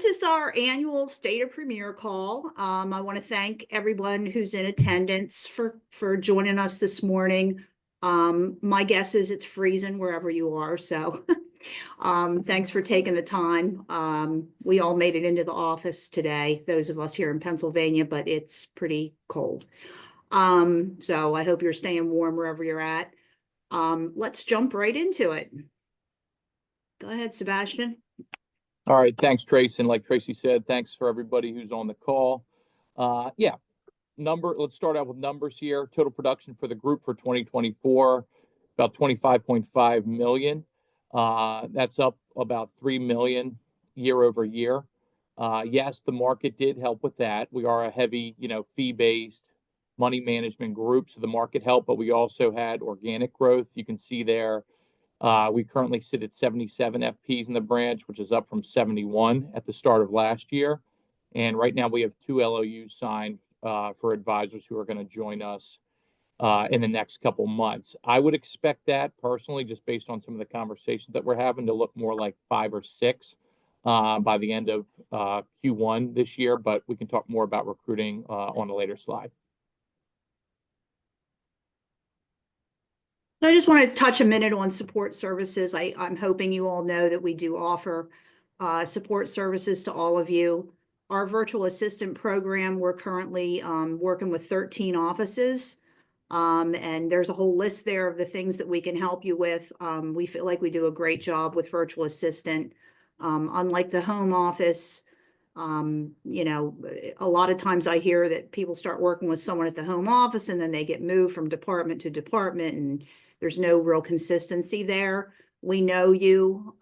This is our annual State of Premier call. I want to thank everyone who's in attendance for joining us this morning. My guess is it's freezing wherever you are, so thanks for taking the time. We all made it into the office today, those of us here in Pennsylvania, but it's pretty cold. So I hope you're staying warm wherever you're at. Let's jump right into it. Go ahead, Sebastian. All right, thanks, Tracy. And like Tracy said, thanks for everybody who's on the call. Let's start out with numbers here. Total production for the group for 2024, about 25.5 million. That's up about 3 million year over year. Yes, the market did help with that. We are a heavy, fee-based money management group, so the market helped, but we also had organic growth. You can see there. We currently sit at 77 FPs in the branch, which is up from 71 at the start of last year. And right now we have 2 LOUs signed for advisors who are going to join us in the next couple months. I would expect that personally, just based on some of the conversations that we're having, to look more like 5 or 6 by the end of Q1 this year. But we can talk more about recruiting on a later slide. I just want to touch a minute on support services. I'm hoping you all know that we do offer support services to all of you. Our virtual assistant program, we're currently working with 13 offices, and there's a whole list there of the things that we can help you with. We feel like we do a great job with virtual assistant. Unlike the home office, a lot of times I hear that people start working with someone at the home office and then they get moved from department to department, and there's no real consistency there. We know you.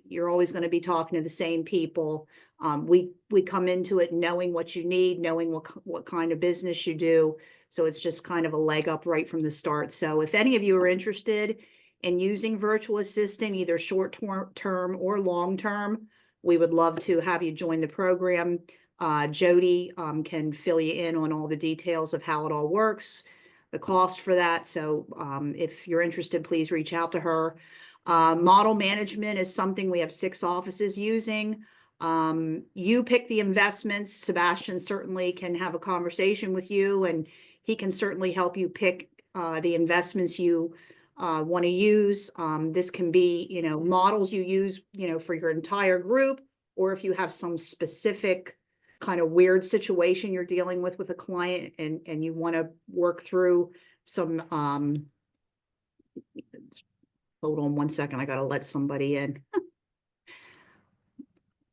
You're always going to be talking to the same people. We come into it knowing what you need, knowing what kind of business you do. So it's just kind of a leg up right from the start. So if any of you are interested in using virtual assistant, either short term or long term, we would love to have you join the program. Jody can fill you in on all the details of how it all works, the cost for that. So if you're interested, please reach out to her. Model management is something we have 6 offices using. You pick the investments. Sebastian certainly can have a conversation with you, and he can certainly help you pick the investments you want to use. This can be, models you use, for your entire group, or if you have some specific kind of weird situation you're dealing with a client and you want to work through some, hold on one second. I got to let somebody in.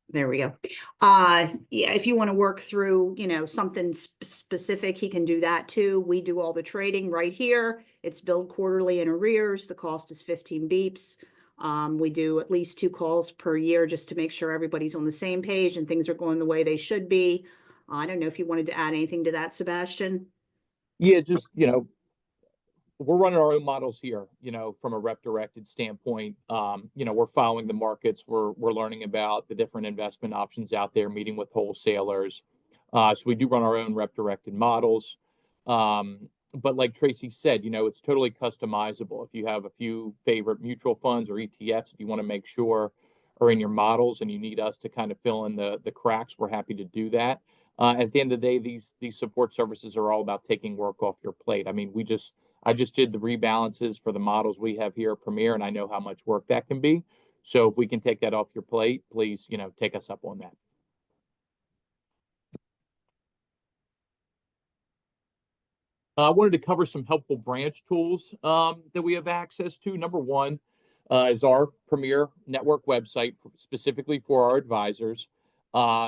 There we go. Yeah, if you want to work through, something specific, he can do that too. We do all the trading right here. It's billed quarterly in arrears. The cost is 15 beeps. We do at least 2 calls per year just to make sure everybody's on the same page and things are going the way they should be. I don't know if you wanted to add anything to that, Sebastian. Yeah, just, we're running our own models here, from a rep directed standpoint. We're following the markets. We're learning about the different investment options out there, meeting with wholesalers. So we do run our own rep directed models. But like Tracy said, it's totally customizable. If you have a few favorite mutual funds or ETFs that you want to make sure are in your models and you need us to kind of fill in the cracks, we're happy to do that. At the end of the day, these support services are all about taking work off your plate. I mean, I just did the rebalances for the models we have here at Premier, and I know how much work that can be. So if we can take that off your plate, please, take us up on that. I wanted to cover some helpful branch tools that we have access to. Number one is our Premier Network website, specifically for our advisors,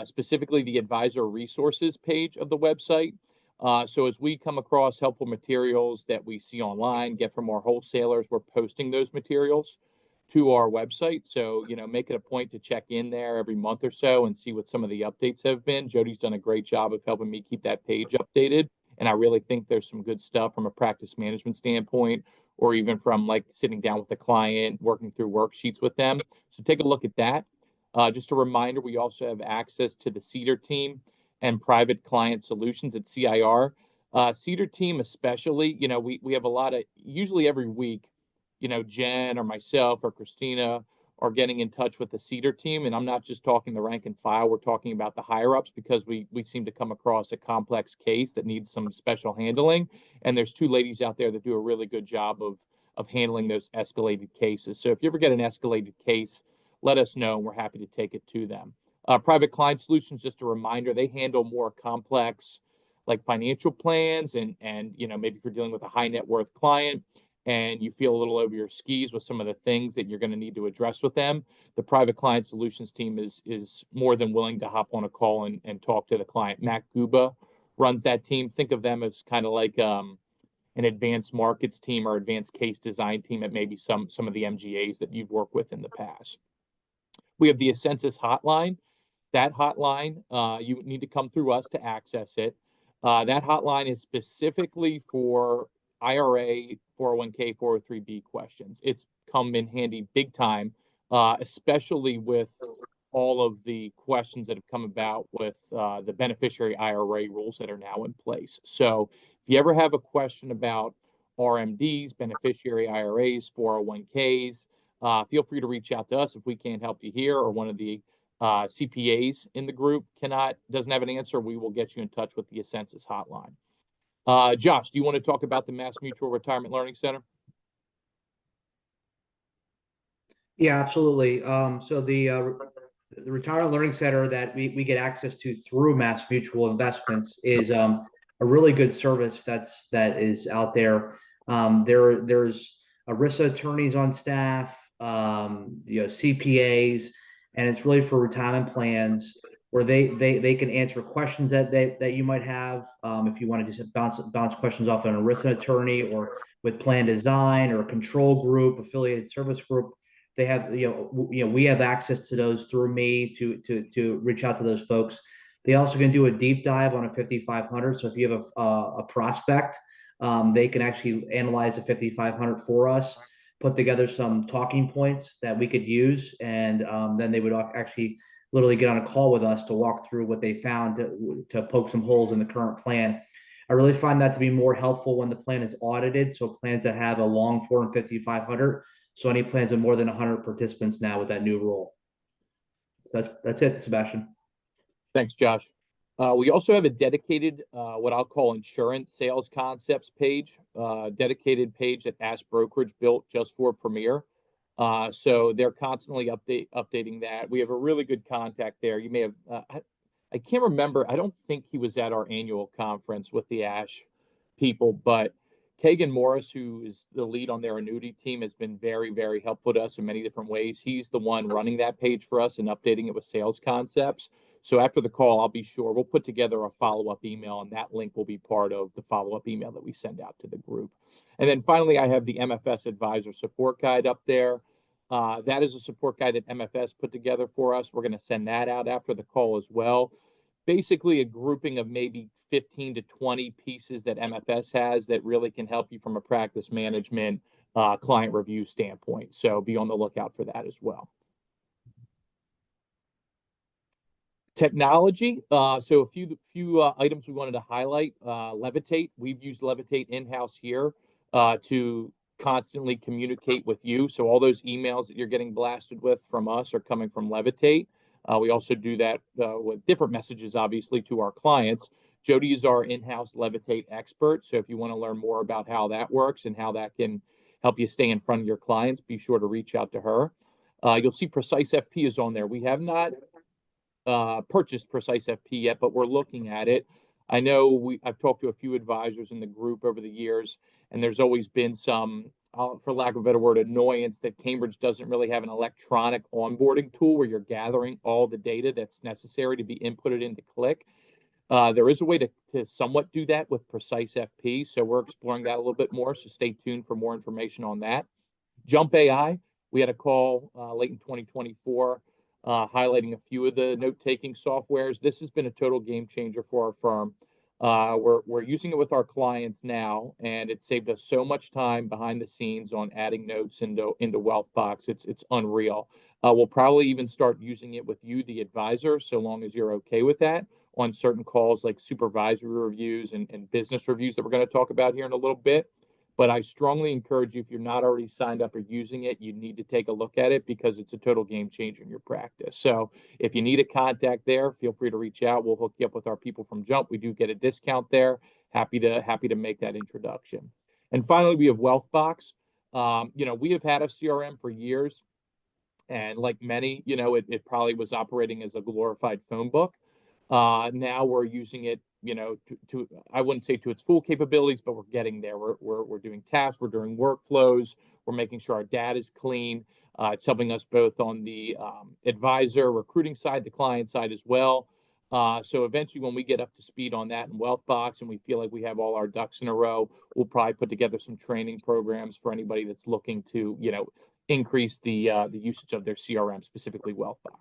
specifically the advisor resources page of the website. So as we come across helpful materials that we see online, get from our wholesalers, we're posting those materials to our website. So, make it a point to check in there every month or so and see what some of the updates have been. Jody's done a great job of helping me keep that page updated. And I really think there's some good stuff from a practice management standpoint, or even from like sitting down with a client, working through worksheets with them. So take a look at that. Just a reminder, we also have access to the Cedar team and private client solutions at CIR. Cedar team especially, we have a lot of, usually every week, Jen or myself or Christina are getting in touch with the Cedar team. And I'm not just talking the rank and file, we're talking about the higher ups, because we seem to come across a complex case that needs some special handling. And there's two ladies out there that do a really good job of handling those escalated cases. So if you ever get an escalated case, let us know and we're happy to take it to them. Private Client Solutions, just a reminder, they handle more complex like financial plans and maybe if you're dealing with a high net worth client and you feel a little over your skis with some of the things that you're going to need to address with them, the Private Client Solutions team is more than willing to hop on a call and talk to the client. Matt Guba runs that team. Think of them as kind of like an advanced markets team or advanced case design team at maybe some of the MGAs that you've worked with in the past. We have the Ascensus hotline. That hotline, you need to come through us to access it. That hotline is specifically for IRA, 401k, 403b questions. It's come in handy big time, especially with all of the questions that have come about with the beneficiary IRA rules that are now in place. So if you ever have a question about RMDs, beneficiary IRAs, 401ks, feel free to reach out to us if we can't help you here, or one of the CPAs in the group doesn't have an answer. We will get you in touch with the Ascensus hotline. Josh, do you want to talk about the Mass Mutual Retirement Learning Center? Yeah, absolutely. So the Retirement Learning Center that we get access to through Mass Mutual Investments is a really good service that is out there. There's ERISA attorneys on staff, CPAs, and it's really for retirement plans where they can answer questions that you might have. If you want to just bounce questions off an ERISA attorney or with plan design or a control group, affiliated service group, they have, we have access to those through me to reach out to those folks. They also can do a deep dive on a 5,500. So if you have a prospect, they can actually analyze a 5,500 for us, put together some talking points that we could use, and then they would actually literally get on a call with us to walk through what they found to poke some holes in the current plan. I really find that to be more helpful when the plan is audited. So plans that have a long form 5,500. So any plans of more than 100 participants now with that new rule. So that's it, Sebastian. Thanks, Josh. We also have a dedicated, what I'll call insurance sales concepts page, dedicated page that Ash Brokerage built just for Premier. So they're constantly updating that. We have a really good contact there. You may have, I can't remember. I don't think he was at our annual conference with the Ash people, but Kagan Morris, who is the lead on their annuity team, has been very, very helpful to us in many different ways. He's the one running that page for us and updating it with sales concepts. So after the call, I'll be sure we'll put together a follow-up email, and that link will be part of the follow-up email that we send out to the group. And then finally, I have the MFS Advisor Support Guide up there. That is a support guide that MFS put together for us. We're going to send that out after the call as well. Basically a grouping of maybe 15 to 20 pieces that MFS has that really can help you from a practice management client review standpoint. So be on the lookout for that as well. Technology. So a few items we wanted to highlight. Levitate. We've used Levitate in-house here to constantly communicate with you. So all those emails that you're getting blasted with from us are coming from Levitate. We also do that with different messages, obviously, to our clients. Jody is our in-house Levitate expert. So if you want to learn more about how that works and how that can help you stay in front of your clients, be sure to reach out to her. You'll see Precise FP is on there. We have not purchased Precise FP yet, but we're looking at it. I know I've talked to a few advisors in the group over the years, and there's always been some, for lack of a better word, annoyance that Cambridge doesn't really have an electronic onboarding tool where you're gathering all the data that's necessary to be inputted into Click. There is a way to somewhat do that with Precise FP, so we're exploring that a little bit more, so stay tuned for more information on that. Jump AI, we had a call late in 2024 highlighting a few of the note-taking softwares. This has been a total game changer for our firm. We're using it with our clients now, and it saved us so much time behind the scenes on adding notes into WealthBox. It's unreal. We'll probably even start using it with you, the advisor, so long as you're okay with that, on certain calls like supervisory reviews and business reviews that we're going to talk about here in a little bit. But I strongly encourage you, if you're not already signed up or using it, you need to take a look at it because it's a total game changer in your practice. So if you need a contact there, feel free to reach out. We'll hook you up with our people from Jump. We do get a discount there. Happy to make that introduction. And finally, we have WealthBox. We have had a CRM for years, and like many, it probably was operating as a glorified phone book. Now we're using it, to I wouldn't say to its full capabilities, but we're getting there. We're doing tasks, we're doing workflows, we're making sure our data is clean. It's helping us both on the advisor recruiting side, the client side as well. So eventually, when we get up to speed on that in WealthBox and we feel like we have all our ducks in a row, we'll probably put together some training programs for anybody that's looking to, increase the usage of their CRM, specifically WealthBox.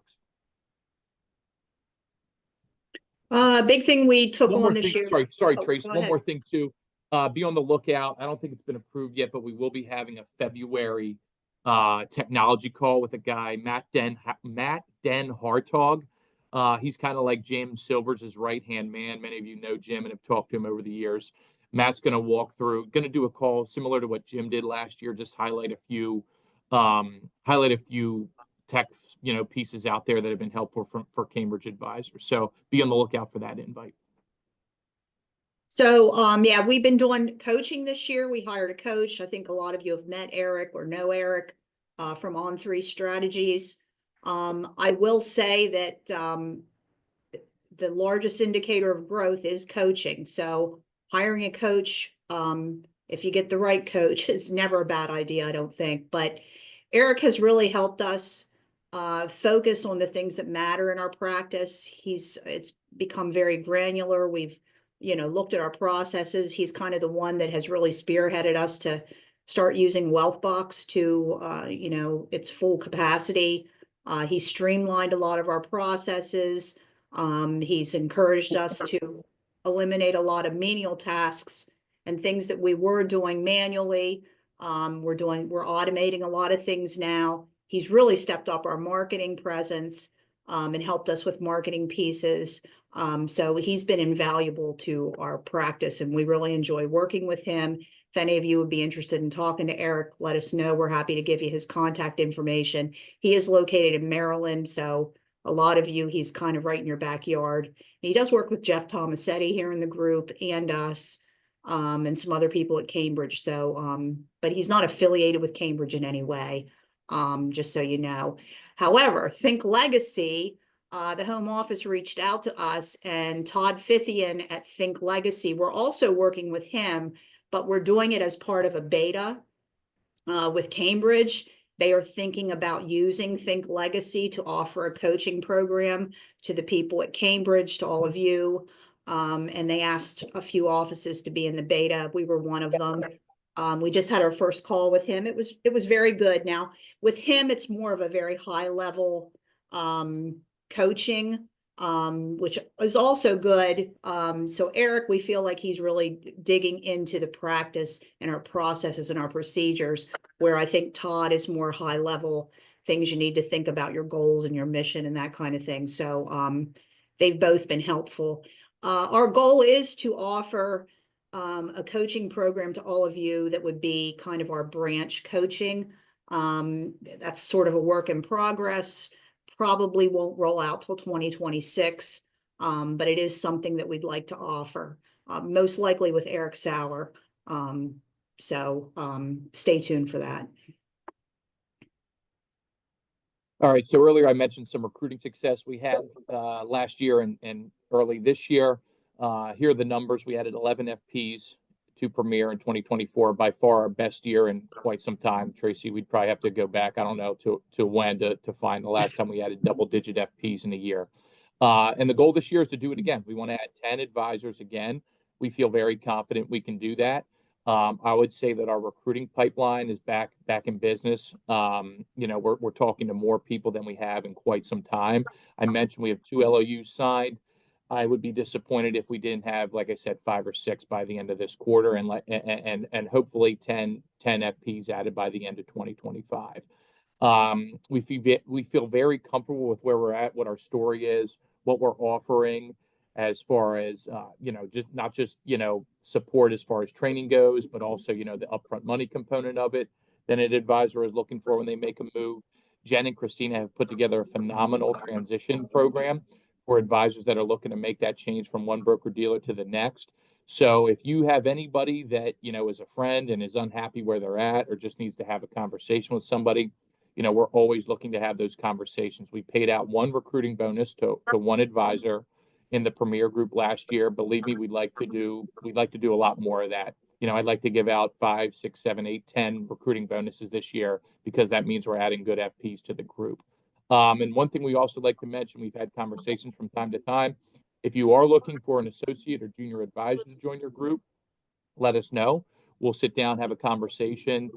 Big thing we took One more on this thing, year. sorry, Oh, Trace. go One ahead. more thing too. Be on the lookout. I don't think it's been approved yet, but we will be having a February technology call with a guy, Matt Den Hartog. He's kind of like Jim Silver's right-hand man. Many of you know Jim and have talked to him over the years. Matt's going to do a call similar to what Jim did last year, just highlight a few tech, pieces out there that have been helpful for Cambridge advisors. So be on the lookout for that invite. So, yeah, we've been doing coaching this year. We hired a coach. I think a lot of you have met Eric or know Eric from On3 Strategies. I will say that the largest indicator of growth is coaching. So hiring a coach, if you get the right coach, is never a bad idea, I don't think. But Eric has really helped us focus on the things that matter in our practice. It's become very granular. We've looked at our processes. He's kind of the one that has really spearheaded us to start using WealthBox to, its full capacity. He's streamlined a lot of our processes. He's encouraged us to eliminate a lot of menial tasks and things that we were doing manually. We're automating a lot of things now. He's really stepped up our marketing presence and helped us with marketing pieces. So he's been invaluable to our practice, and we really enjoy working with him. If any of you would be interested in talking to Eric, let us know. We're happy to give you his contact information. He is located in Maryland, so a lot of you, he's kind of right in your backyard. He does work with Jeff Tomasetti here in the group and us, and some other people at Cambridge. So, but he's not affiliated with Cambridge in any way, just so you know. However, Think Legacy, the home office reached out to us, and Todd Fithian at Think Legacy, we're also working with him, but we're doing it as part of a beta with Cambridge. They are thinking about using Think Legacy to offer a coaching program to the people at Cambridge, to all of you. And they asked a few offices to be in the beta. We were one of them. We just had our first call with him. It was very good. Now with him, it's more of a very high level coaching, which is also good. So Eric, we feel like he's really digging into the practice and our processes and our procedures, where I think Todd is more high level things you need to think about, your goals and your mission and that kind of thing. So they've both been helpful. Our goal is to offer a coaching program to all of you that would be kind of our branch coaching. That's sort of a work in progress. Probably won't roll out till 2026, but it is something that we'd like to offer, most likely with Eric Sauer. So stay tuned for that. All right. So earlier I mentioned some recruiting success we had last year and early this year. Here are the numbers. We added 11 FPs to Premier in 2024, by far our best year in quite some time. Tracy, we'd probably have to go back, I don't know, to when to find the last time we added double-digit FPs in a year. And the goal this year is to do it again. We want to add 10 advisors again. We feel very confident we can do that. I would say that our recruiting pipeline is back in business. We're talking to more people than we have in quite some time. I mentioned we have 2 LOUs signed. I would be disappointed if we didn't have, like I said, 5 or 6 by the end of this quarter, and hopefully 10 FPs added by the end of 2025. We feel very comfortable with where we're at, what our story is, what we're offering, as far as just not just support as far as training goes, but also, you know, the upfront money component of it that an advisor is looking for when they make a move. Jen and Christina have put together a phenomenal transition program for advisors that are looking to make that change from one broker dealer to the next. So if you have anybody that, you know, is a friend and is unhappy where they're at or just needs to have a conversation with somebody, you know, we're always looking to have those conversations. We paid out one recruiting bonus to one advisor in the Premier Group last year. Believe me, we'd like to do a lot more of that. You know, I'd like to give out 5, 6, 7, 8, 10 recruiting bonuses this year because that means we're adding good FPs to the group. And one thing we also like to mention, we've had conversations from time to time. If you are looking for an associate or junior advisor to join your group, let us know. We'll sit down, have a conversation,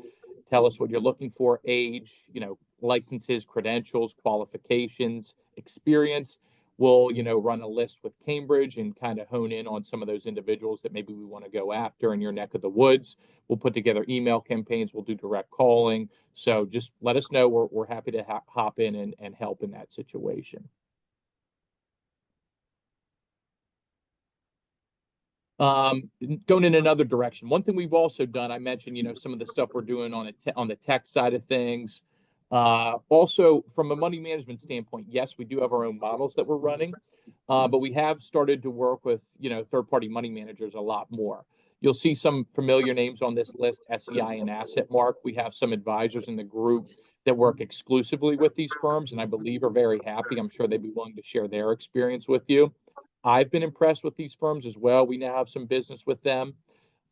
tell us what you're looking for, age, you know, licenses, credentials, qualifications, experience. We'll, you know, run a list with Cambridge and kind of hone in on some of those individuals that maybe we want to go after in your neck of the woods. We'll put together email campaigns. We'll do direct calling. So just let us know. We're happy to hop in and help in that situation. Going in another direction. One thing we've also done, I mentioned, you know, some of the stuff we're doing on the tech side of things. Also, from a money management standpoint, yes, we do have our own models that we're running, but we have started to work with, you know, third-party money managers a lot more. You'll see some familiar names on this list, SEI and AssetMark. We have some advisors in the group that work exclusively with these firms, and I believe are very happy. I'm sure they'd be willing to share their experience with you. I've been impressed with these firms as well. We now have some business with them.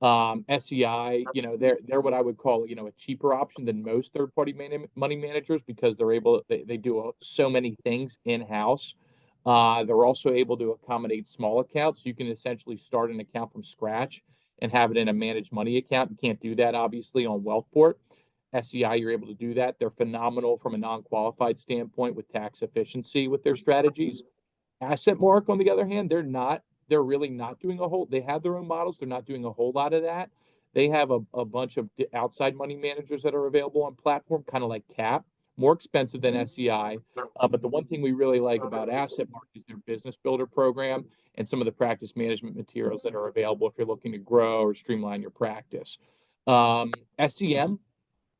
SEI, you know, they're what I would call, you know, a cheaper option than most third-party money managers because they do so many things in-house. They're also able to accommodate small accounts. You can essentially start an account from scratch and have it in a managed money account. You can't do that, obviously, on Wealthport. SEI, you're able to do that. They're phenomenal from a non-qualified standpoint with tax efficiency with their strategies. AssetMark, on the other hand, they're really not doing they have their own models. They're not doing a whole lot of that. They have a bunch of outside money managers that are available on platform, kind of like CAP, more expensive than SEI. But the one thing we really like about AssetMark is their business builder program and some of the practice management materials that are available if you're looking to grow or streamline your practice. SEM,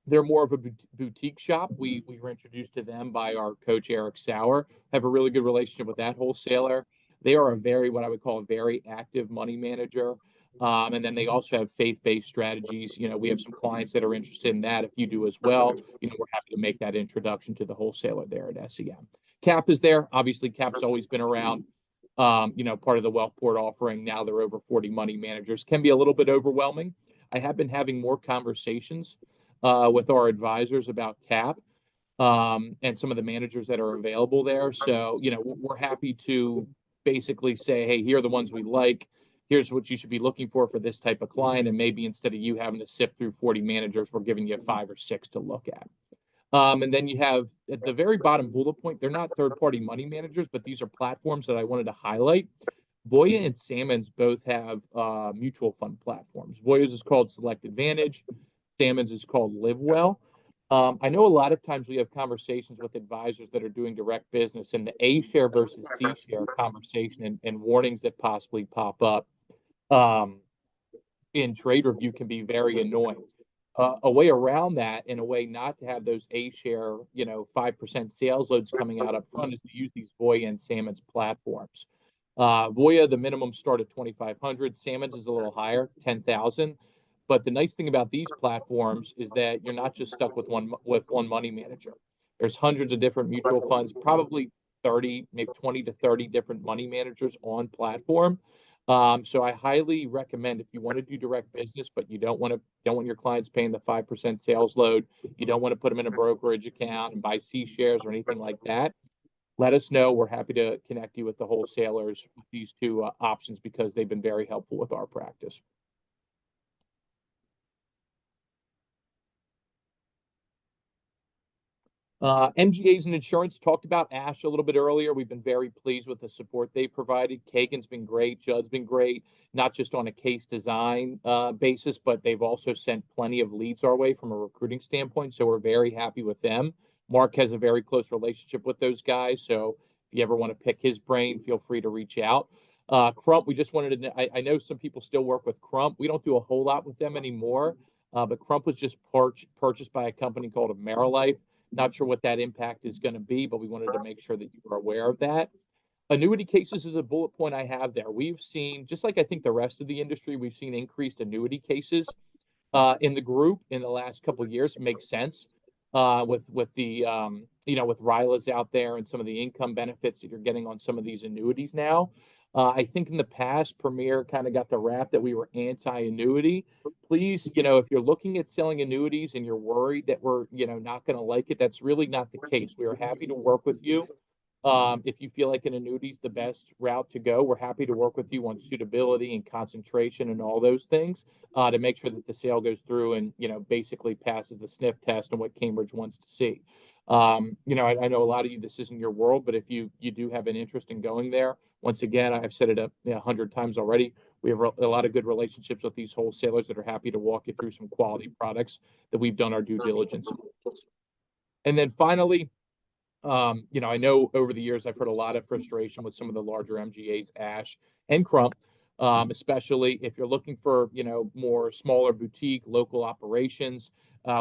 they're more of a boutique shop. We were introduced to them by our coach, Eric Sauer, have a really good relationship with that wholesaler. They are what I would call a very active money manager. And then they also have faith-based strategies. You know, we have some clients that are interested in that. If you do as well, you know, we're happy to make that introduction to the wholesaler there at SEM. CAP is there. Obviously, CAP's always been around. You know, part of the Wealthport offering. Now they're over 40 money managers. Can be a little bit overwhelming. I have been having more conversations with our advisors about CAP and some of the managers that are available there. So, you know, we're happy to basically say, hey, here are the ones we like. Here's what you should be looking for this type of client. And maybe instead of you having to sift through 40 managers, we're giving you 5 or 6 to look at. And then you have at the very bottom bullet point, they're not third-party money managers, but these are platforms that I wanted to highlight. Voya and Sammons both have mutual fund platforms. Voya's is called Select Advantage. Sammons is called Live Well. I know a lot of times we have conversations with advisors that are doing direct business, and the A share versus C share conversation and warnings that possibly pop up in trade review can be very annoying. A way around that, and a way not to have those A share, you know, 5% sales loads coming out up front, is to use these Voya and Sammons platforms. Voya, the minimum start at 2,500. Sammons is a little higher, 10,000. But the nice thing about these platforms is that you're not just stuck with one money manager. There's hundreds of different mutual funds, probably 30, maybe 20 to 30 different money managers on platform. So I highly recommend if you want to do direct business, but you don't want your clients paying the 5% sales load, you don't want to put them in a brokerage account and buy C shares or anything like that. Let us know. We're happy to connect you with the wholesalers with these two options because they've been very helpful with our practice. MGAs and insurance, talked about Ash a little bit earlier. We've been very pleased with the support they provided. Kagan's been great. Judd's been great, not just on a case design basis, but they've also sent plenty of leads our way from a recruiting standpoint. So we're very happy with them. Mark has a very close relationship with those guys. So if you ever want to pick his brain, feel free to reach out. Crump, we just wanted to, I know some people still work with Crump. We don't do a whole lot with them anymore. But Crump was just purchased by a company called AmeriLife. Not sure what that impact is going to be, but we wanted to make sure that you were aware of that. Annuity cases is a bullet point I have there. We've seen, just like I think the rest of the industry, we've seen increased annuity cases in the group in the last couple of years. It makes sense with the with RILAs out there and some of the income benefits that you're getting on some of these annuities now. I think in the past, Premier kind of got the rap that we were anti-annuity. Please, if you're looking at selling annuities and you're worried that we're, not going to like it, that's really not the case. We are happy to work with you. If you feel like an annuity is the best route to go, we're happy to work with you on suitability and concentration and all those things to make sure that the sale goes through and, basically passes the sniff test and what Cambridge wants to see. I know a lot of you, this isn't your world, but if you do have an interest in going there, once again, I've set it up 100 times already. We have a lot of good relationships with these wholesalers that are happy to walk you through some quality products that we've done our due diligence on. And then finally, I know over the years I've heard a lot of frustration with some of the larger MGAs, Ash and Crump, especially if you're looking for, more smaller boutique local operations.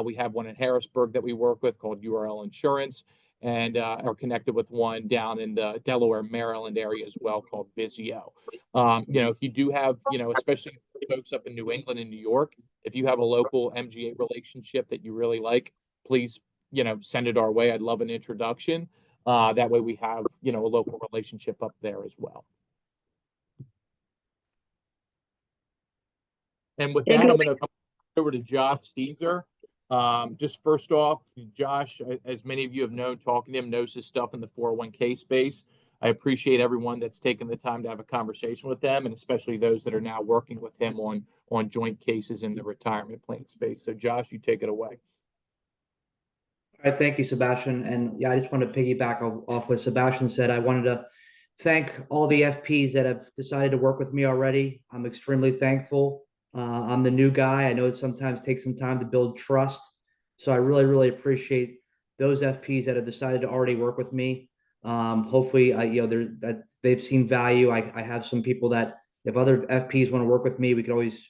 We have one in Harrisburg that we work with called URL Insurance, and are connected with one down in the Delaware, Maryland area as well called Vizio. If you do have, especially folks up in New England and New York, if you have a local MGA relationship that you really like, please, send it our way. I'd love an introduction. That way we have, a local relationship up there as well. And with that, I'm going to come over to Josh Caesar. Just first off, Josh, as many of you have known, talking to him, knows his stuff in the 401k space. I appreciate everyone that's taken the time to have a conversation with them, and especially those that are now working with him on joint cases in the retirement plan space. So Josh, you take it away. All right, thank you, Sebastian. And yeah, I just wanted to piggyback off what Sebastian said. I wanted to thank all the FPs that have decided to work with me already. I'm extremely thankful. I'm the new guy. I know it sometimes takes some time to build trust. So I really, really appreciate those FPs that have decided to already work with me. Hopefully, they've seen value. I have some people that if other FPs want to work with me, we could always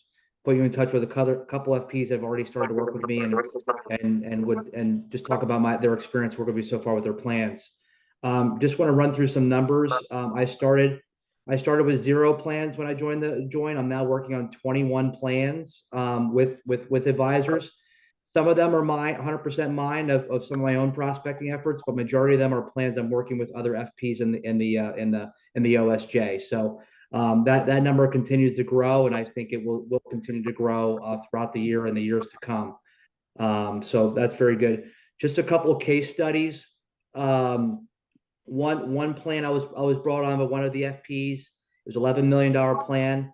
put you in touch with a couple FPs that have already started to work with me and just talk about their experience working with me so far with their plans. Just want to run through some numbers. I started with 0 plans when I joined. I'm now working on 21 plans with advisors. Some of them are 100% mine of some of my own prospecting efforts, but majority of them are plans I'm working with other FPs in the OSJ. So that number continues to grow, and I think it will continue to grow throughout the year and the years to come. So that's very good. Just a couple of case studies. One plan I was brought on by one of the FPs. It was $11 million plan.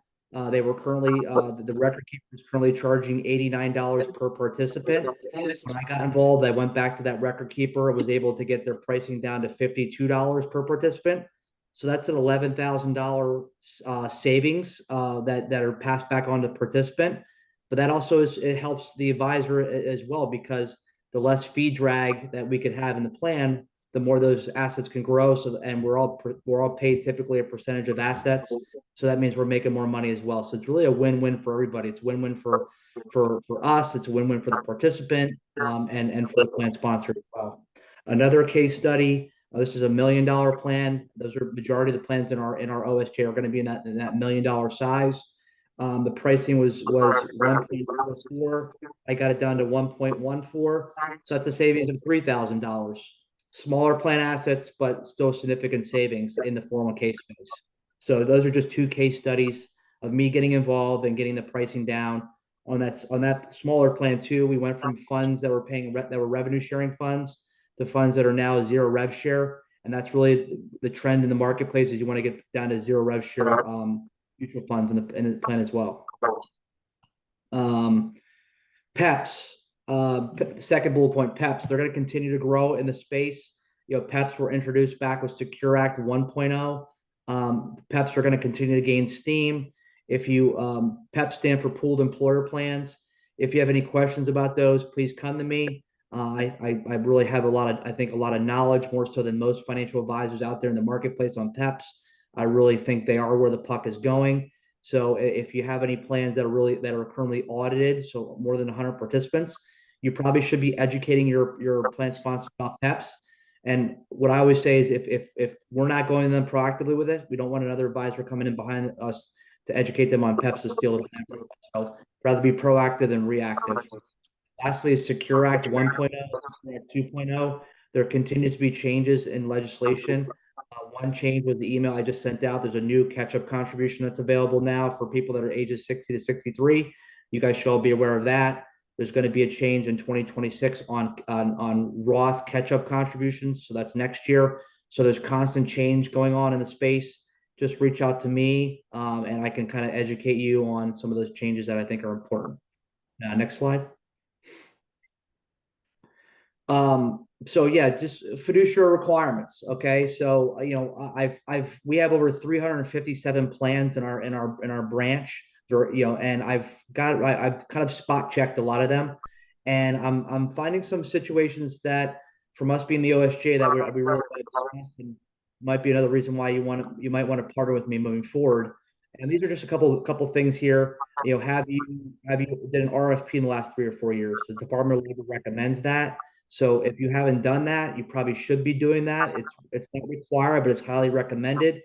They were currently the record keeper is currently charging $89 per participant. When I got involved, I went back to that record keeper and was able to get their pricing down to $52 per participant. So that's an $11,000 savings that are passed back on to the participant. But that also it helps the advisor as well, because the less fee drag that we could have in the plan, the more those assets can grow. So, and we're all paid typically a percentage of assets. So that means we're making more money as well. So it's really a win-win for everybody. It's win-win for us. It's a win-win for the participant and for the plan sponsor as well. Another case study. This is $1 million plan. Those are majority of the plans in our OSJ are going to be in that $1 million size. The pricing was 1.44. I got it down to 1.14. So that's a savings of $3,000. Smaller plan assets, but still significant savings in the 401k space. So those are just 2 case studies of me getting involved and getting the pricing down on that smaller plan too. We went from funds that were revenue sharing funds to funds that are now 0 rev share, and that's really the trend in the marketplace. Is you want to get down to 0 rev share mutual funds in the plan as well. PEPs. Second bullet point, PEPs. They're going to continue to grow in the space. PEPs were introduced back with Secure Act 1.0. PEPs are going to continue to gain steam. If you PEPs stand for Pooled Employer Plans. If you have any questions about those, please come to me. I really have a lot of knowledge, more so than most financial advisors out there in the marketplace on PEPs. I really think they are where the puck is going. So if you have any plans that are currently audited, so more than 100 participants, you probably should be educating your plan sponsor about PEPs. And what I always say is if we're not going to them proactively with it, we don't want another advisor coming in behind us to educate them on PEPs to steal it. So rather be proactive than reactive. Lastly, is Secure Act 1.0, 2.0. There continues to be changes in legislation. One change was the email I just sent out. There's a new catch-up contribution that's available now for people that are ages 60 to 63. You guys should all be aware of that. There's going to be a change in 2026 on Roth catch-up contributions. So that's next year. So there's constant change going on in the space. Just reach out to me, and I can kind of educate you on some of those changes that I think are important. Next slide. So yeah, just fiduciary requirements. Okay. So, we have over 357 plans in our branch, and I've kind of spot checked a lot of them, and I'm finding some situations that from us being the OSJ that we really and might be another reason why you might want to partner with me moving forward. And these are just a couple things here. Have you did an RFP in the last 3 or 4 years? The Department of Labor recommends that. So if you haven't done that, you probably should be doing that. It's not required, but it's highly recommended.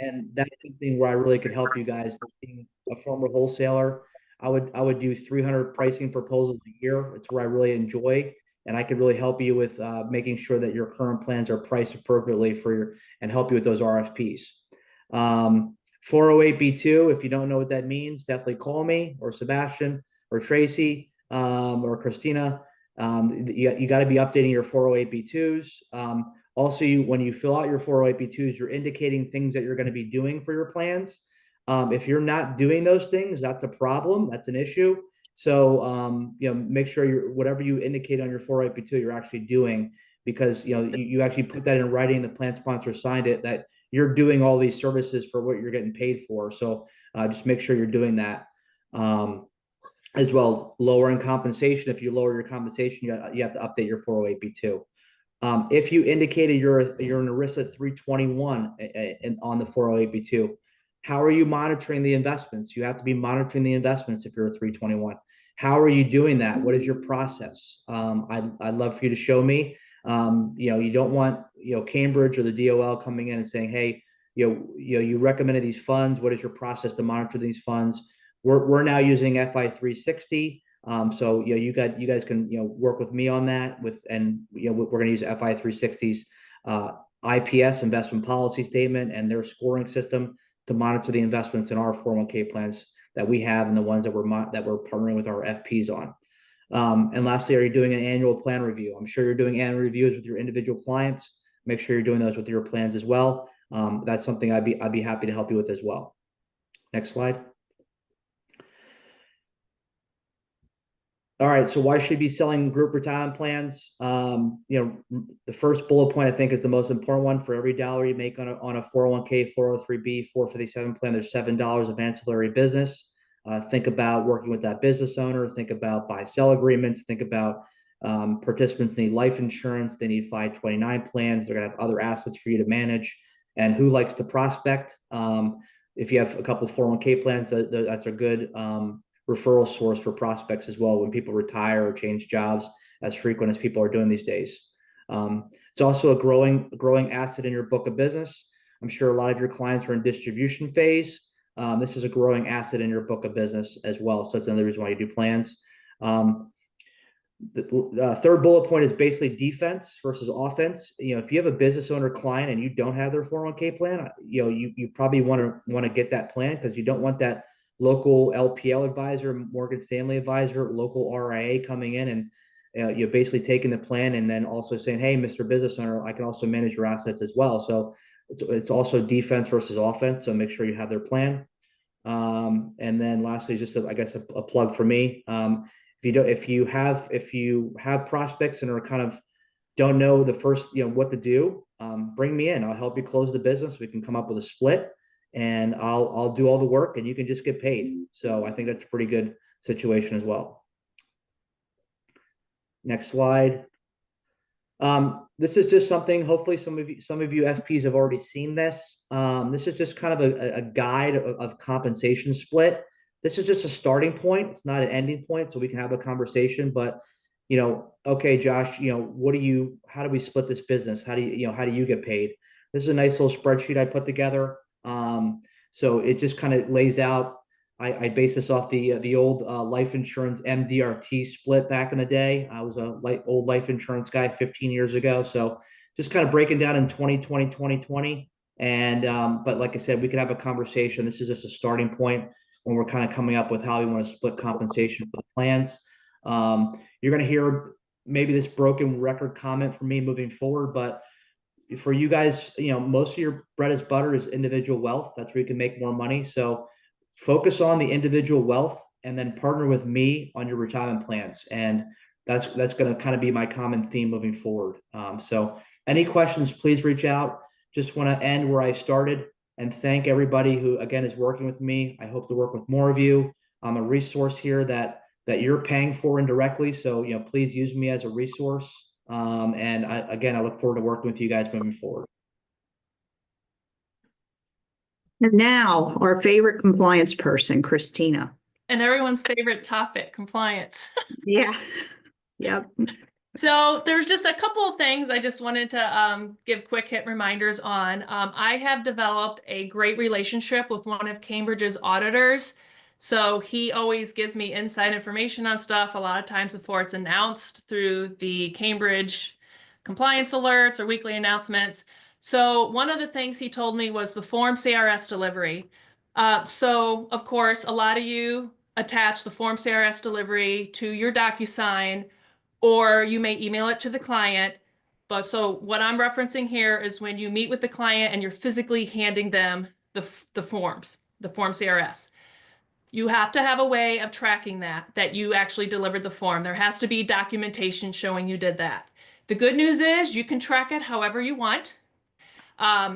And that's something where I really could help you guys. Being a former wholesaler, I would do 300 pricing proposals a year. It's where I really enjoy, and I could really help you with making sure that your current plans are priced appropriately and help you with those RFPs. 408B2, if you don't know what that means, definitely call me or Sebastian or Tracy or Christina. You got to be updating your 408B2s. Also, when you fill out your 408B2s, you're indicating things that you're going to be doing for your plans. If you're not doing those things, that's a problem. That's an issue. So, make sure whatever you indicate on your 408B2, you're actually doing, because, you actually put that in writing, the plan sponsor signed it, that you're doing all these services for what you're getting paid for. So just make sure you're doing that. As well, lowering compensation. If you lower your compensation, you have to update your 408B2. If you indicated you're an ERISA 321 on the 408B2, how are you monitoring the investments? You have to be monitoring the investments if you're a 321. How are you doing that? What is your process? I'd love for you to show me. You don't want Cambridge or the DOL coming in and saying, hey, you recommended these funds. What is your process to monitor these funds? We're now using FI 360. So you guys can work with me on that. We're going to use FI 360's IPS, investment policy statement, and their scoring system to monitor the investments in our 401k plans that we have and the ones that we're partnering with our FPs on. And lastly, are you doing an annual plan review? I'm sure you're doing annual reviews with your individual clients. Make sure you're doing those with your plans as well. That's something I'd be happy to help you with as well. Next slide. All right, so why should you be selling group retirement plans? The first bullet point I think is the most important one. For every dollar you make on a 401k, 403b, 457 plan, there's $7 of ancillary business. Think about working with that business owner. Think about buy-sell agreements. Think about participants need life insurance. They need 529 plans. They're going to have other assets for you to manage. And who likes to prospect? If you have a couple of 401k plans, that's a good referral source for prospects as well when people retire or change jobs as frequent as people are doing these days. It's also a growing asset in your book of business. I'm sure a lot of your clients are in distribution phase. This is a growing asset in your book of business as well. So that's another reason why you do plans. The third bullet point is basically defense versus offense. If you have a business owner client and you don't have their 401k plan, you probably want to get that plan, because you don't want that local LPL advisor, Morgan Stanley advisor, local RIA coming in and you're basically taking the plan and then also saying, hey, Mr. Business Owner, I can also manage your assets as well. So it's also defense versus offense. So make sure you have their plan. And then lastly, just a plug for me. If you have prospects and are kind of don't know the first, what to do, bring me in. I'll help you close the business. We can come up with a split, and I'll do all the work and you can just get paid. So I think that's a pretty good situation as well. Next slide. This is just something, hopefully some of you FPs have already seen this. This is just kind of a guide of compensation split. This is just a starting point. It's not an ending point, so we can have a conversation, but okay, Josh, how do we split this business? How do how do you get paid? This is a nice little spreadsheet I put together. So it just kind of lays out. I base this off the old life insurance MDRT split back in the day. I was a old life insurance guy 15 years ago. So just kind of breaking down in 2020, 2020. And but like I said, we could have a conversation. This is just a starting point when we're kind of coming up with how we want to split compensation for the plans. You're going to hear maybe this broken record comment from me moving forward, but for you guys, most of your bread is butter is individual wealth. That's where you can make more money. So focus on the individual wealth and then partner with me on your retirement plans. And that's going to kind of be my common theme moving forward. So any questions, please reach out. Just want to end where I started and thank everybody who, again, is working with me. I hope to work with more of you. I'm a resource here that you're paying for indirectly. So, please use me as a resource. And I look forward to working with you guys moving forward. And now our favorite compliance person, Christina. And everyone's favorite topic, compliance. Yeah. Yep. So there's just a couple of things I just wanted to give quick hit reminders on. I have developed a great relationship with one of Cambridge's auditors. So he always gives me inside information on stuff a lot of times before it's announced through the Cambridge compliance alerts or weekly announcements. So one of the things he told me was the Form CRS delivery. So of course, a lot of you attach the Form CRS delivery to your DocuSign, or you may email it to the client. But so what I'm referencing here is when you meet with the client and you're physically handing them the forms, the Form CRS. You have to have a way of tracking that you actually delivered the form. There has to be documentation showing you did that. The good news is you can track it however you want.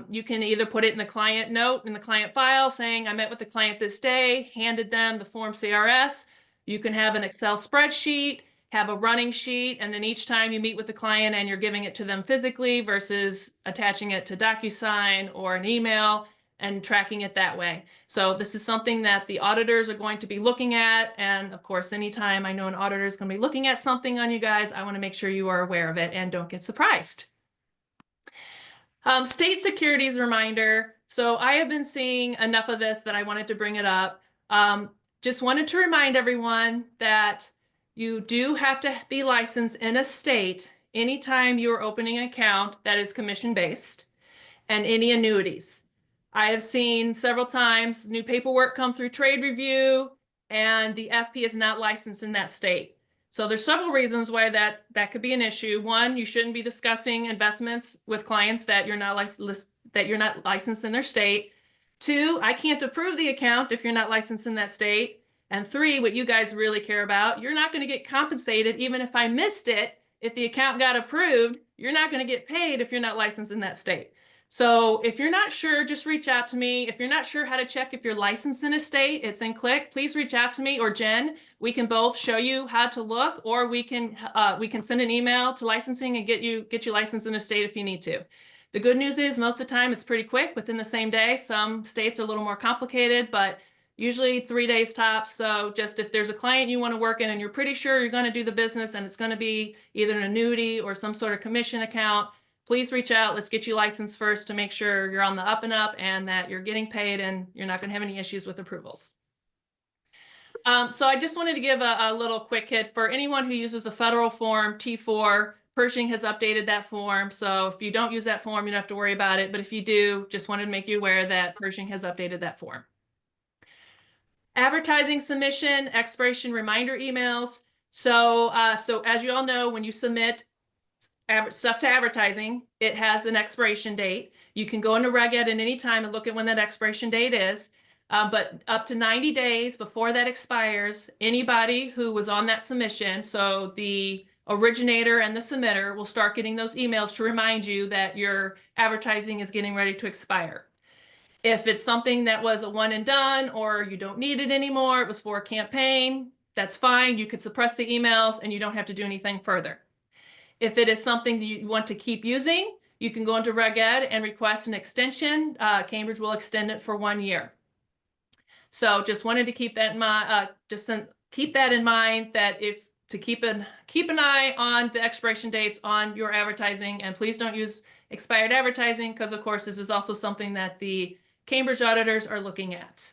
You can either put it in the client note in the client file saying I met with the client this day, handed them the Form CRS. You can have an Excel spreadsheet, have a running sheet, and then each time you meet with the client and you're giving it to them physically versus attaching it to DocuSign or an email and tracking it that way. So this is something that the auditors are going to be looking at. And of course, anytime I know an auditor is going to be looking at something on you guys, I want to make sure you are aware of it and don't get surprised. State securities reminder. So I have been seeing enough of this that I wanted to bring it up. Just wanted to remind everyone that you do have to be licensed in a state anytime you're opening an account that is commission-based and any annuities. I have seen several times new paperwork come through trade review and the FP is not licensed in that state. So there's several reasons why that could be an issue. One, you shouldn't be discussing investments with clients that you're not licensed in their state. Two, I can't approve the account if you're not licensed in that state. And three, what you guys really care about, you're not going to get compensated even if I missed it. If the account got approved, you're not going to get paid if you're not licensed in that state. So if you're not sure, just reach out to me. If you're not sure how to check if you're licensed in a state, it's in Click. Please reach out to me or Jen. We can both show you how to look, or we can send an email to licensing and get you licensed in a state if you need to. The good news is most of the time it's pretty quick within the same day. Some states are a little more complicated, but usually 3 days tops. So just if there's a client you want to work in and you're pretty sure you're going to do the business and it's going to be either an annuity or some sort of commission account, please reach out. Let's get you licensed first to make sure you're on the up and up and that you're getting paid and you're not going to have any issues with approvals. So I just wanted to give a little quick hit for anyone who uses the federal form T4. Pershing has updated that form. So if you don't use that form, you don't have to worry about it. But if you do, just wanted to make you aware that Pershing has updated that form. Advertising submission, expiration reminder emails. So as you all know, when you submit stuff to advertising, it has an expiration date. You can go into Reg Ed at any time and look at when that expiration date is. But up to 90 days before that expires, anybody who was on that submission, so the originator and the submitter, will start getting those emails to remind you that your advertising is getting ready to expire. If it's something that was a one and done, or you don't need it anymore, it was for a campaign, that's fine. You could suppress the emails and you don't have to do anything further. If it is something that you want to keep using, you can go into Reg Ed and request an extension. Cambridge will extend it for 1 year. So just wanted to keep that in mind, keep that in mind, that if to keep an eye on the expiration dates on your advertising, and please don't use expired advertising, because of course this is also something that the Cambridge auditors are looking at.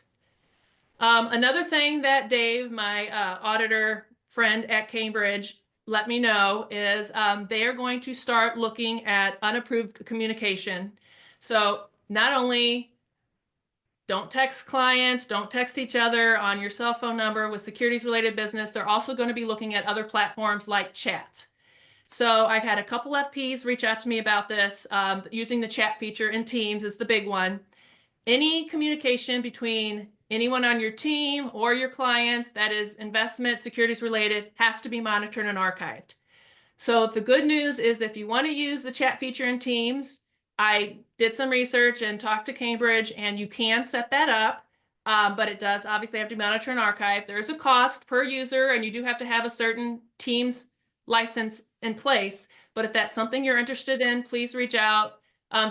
Another thing that Dave, my auditor friend at Cambridge, let me know is they are going to start looking at unapproved communication. So not only don't text clients, don't text each other on your cell phone number with securities related business. They're also going to be looking at other platforms like chat. So I've had a couple FPs reach out to me about this. Using the chat feature in Teams is the big one. Any communication between anyone on your team or your clients that is investment securities related has to be monitored and archived. So the good news is, if you want to use the chat feature in Teams, I did some research and talked to Cambridge, and you can set that up, but it does obviously have to monitor and archive. There is a cost per user, and you do have to have a certain Teams license in place. But if that's something you're interested in, please reach out.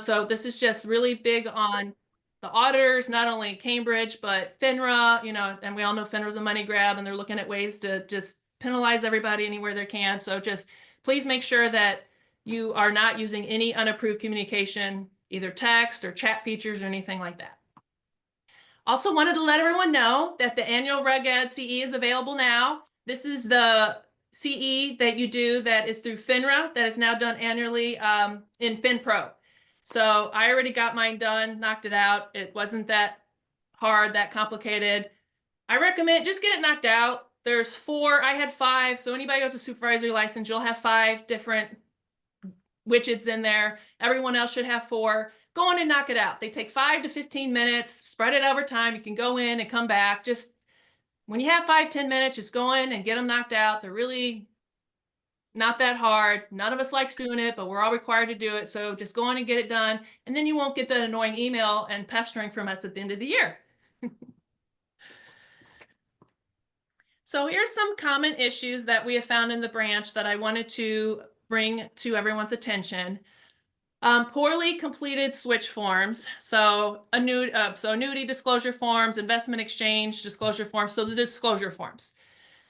So this is just really big on the auditors, not only Cambridge, but FINRA, and we all know FINRA's a money grab, and they're looking at ways to just penalize everybody anywhere they can. So just please make sure that you are not using any unapproved communication, either text or chat features or anything like that. Also wanted to let everyone know that the annual Reg Ed CE is available now. This is the CE that you do that is through FINRA, that is now done annually in FinPro. So I already got mine done, knocked it out. It wasn't that hard, that complicated. I recommend just get it knocked out. There's 4, I had 5. So anybody who has a supervisory license, you'll have 5 different widgets in there. Everyone else should have 4. Go in and knock it out. They take 5 to 15 minutes, spread it over time. You can go in and come back. Just when you have 5-10 minutes, just go in and get them knocked out. They're really not that hard. None of us likes doing it, but we're all required to do it. So just go in and get it done. And then you won't get that annoying email and pestering from us at the end of the year. So here's some common issues that we have found in the branch that I wanted to bring to everyone's attention. Poorly completed switch forms. So annuity disclosure forms, investment exchange disclosure forms. So the disclosure forms.